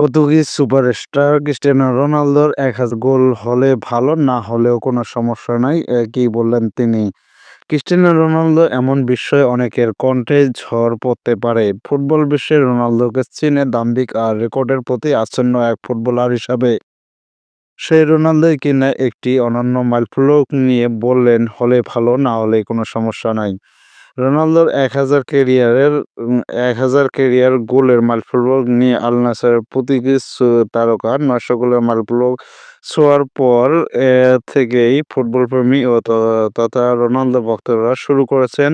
Portuguese superstar Cristiano রোনালদোর ১০০০ গোল হলে ভালো, না হলেও কোনো সমস্যা নাই। কি বললেন তিনি। ক্রিস্টিয়ানো রোনালদো এমন বিস্ময় অনেকের কণ্ঠে ঝড় পড়তে পারে। ফুটবল বিশ্বে রোনালদোকে চিনে দাম্ভিক আর রেকর্ডের প্রতি আচ্ছন্ন এক ফুটবলার হিসাবে। সেই রোনালদোই কিনা একটি অনন্য মাইলফলক নিয়ে বললেন, হলে ভালো, না হলে কোনো সমস্যা নাই। রোনালদোর ১০০০ ক্যারিয়ারের ১০০০ ক্যারিয়ার গোলের মাইলফলক নিয়ে আল নাসেরের পর্তুগিজ তারকা ৯০০ গোলের মাইলফলক ছোঁয়ার পর থেকেই ফুটবলপ্রেমী ও তথা রোনালদো ভক্তরা শুরু করেছেন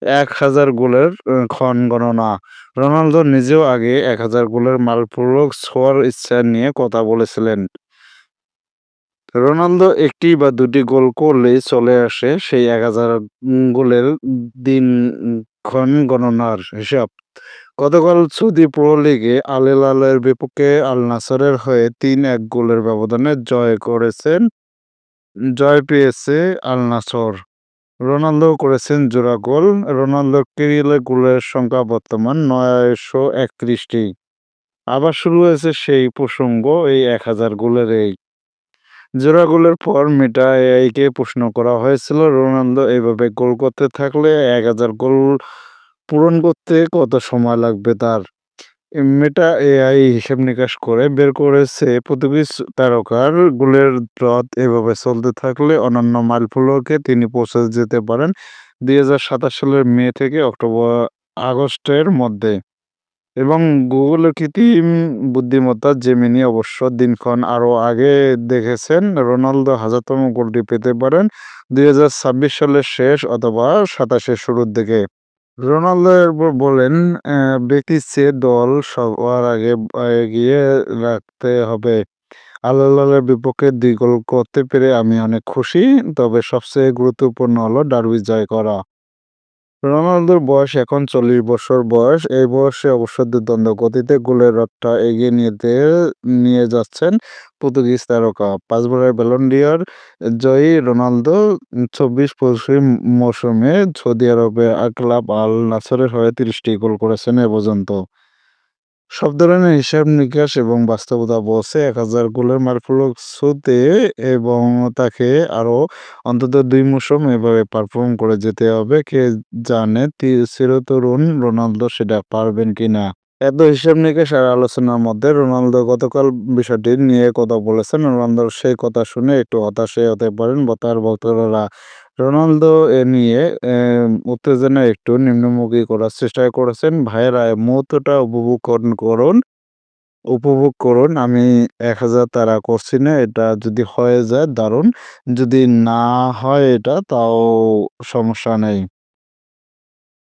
১০০০ গোলের ক্ষণ গণনা। রোনালদো নিজেও আগে ১০০০ গোলের মাইলফলক ছোঁয়ার ইচ্ছা নিয়ে কথা বলেছিলেন। রোনালদো ১টি বা ২টি গোল করলেই চলে আসে সেই ১০০০ গোলের দিনক্ষণ গণনার হিসাব। গতকাল সৌদি প্রো লিগে আল হিলালের বিপক্ষে আল নাসরের হয়ে ৩-১ গোলের ব্যবধানে জয় পেয়েছে আল নাসর। রোনালদো করেছেন জোড়া গোল। রোনালদোর ক্যারিয়ারে গোলের সংখ্যা বর্তমান ৯৩১টি। আবার শুরু হয়েছে সেই প্রসঙ্গ এই ১০০০ গোলের। জোড়া গোলের পর মেটা এআইকে প্রশ্ন করা হয়েছিল, রোনালদো এভাবে গোল করতে থাকলে ১০০০ গোল পূরণ করতে কত সময় লাগবে তার। মেটা এআই হিসাব নিকাশ করে বের করেছে পর্তুগিজ তারকার গোলের রথ এভাবে চলতে থাকলে অন্যান্য মাইলফলকে তিনি পৌঁছে যেতে পারেন ২০২৭ সালের মে থেকে আগস্টের মধ্যে। এবং গুগলের কৃত্রিম বুদ্ধিমত্তা জেমিনি অবশ্য দিনক্ষণ আরও আগে দেখেছেন। রোনালদো ১০০০তম গোলটি পেতে পারেন ২০২৬ সালের শেষ অথবা ২৭-এর শুরুর দিকে। রোনালদো এরপর বলেন, ব্যক্তির চেয়ে দল সবার আগে এগিয়ে রাখতে হবে। আল হিলালের বিপক্ষে ২ গোল করতে পেরে আমি অনেক খুশি। তবে সবচেয়ে গুরুত্বপূর্ণ হলো ডার্বি জয় করা। রোনালদোর বয়স এখন ৪০ বছর বয়স। এই বয়সে অবশ্য দুর্দান্ত গতিতে গোলের রথটা এগিয়ে নিয়ে যাচ্ছেন পর্তুগিজ তারকা। ৫ বারের ব্যালন ডি'র জয়ী রোনালদো ২৪-২৫ মৌসুমে সৌদি আরবের ক্লাব আল নাসরের হয়ে ৩০টি গোল করেছেন এ পর্যন্ত। সব ধরনের হিসাব-নিকাশ এবং বাস্তবতা বলছে ১০০০ গোলের মাইলফলক ছুঁতে এবং তাকে আরও অন্তত ২ মৌসুম এভাবে পারফর্ম করে যেতে হবে। কে জানে চিরতরুণ রোনালদো সেটা পারবেন কিনা। এত হিসাব-নিকাশ আর আলোচনার মধ্যে রোনালদো গতকাল বিষয়টি নিয়ে কথা বলেছেন। রোনালদোর সেই কথা শুনে একটু হতাশই হতে পারেন তার ভক্তরা। রোনালদো এ নিয়ে উত্তেজনা একটু নিম্নমুখী করার চেষ্টা করেছেন। ভাইয়েরা, মুহূর্তটা উপভোগ করুন। আমি ১০০০ তাড়া করছি না। এটা যদি হয়ে যায় দারুণ। যদি না হয় এটা তাও সমস্যা নেই।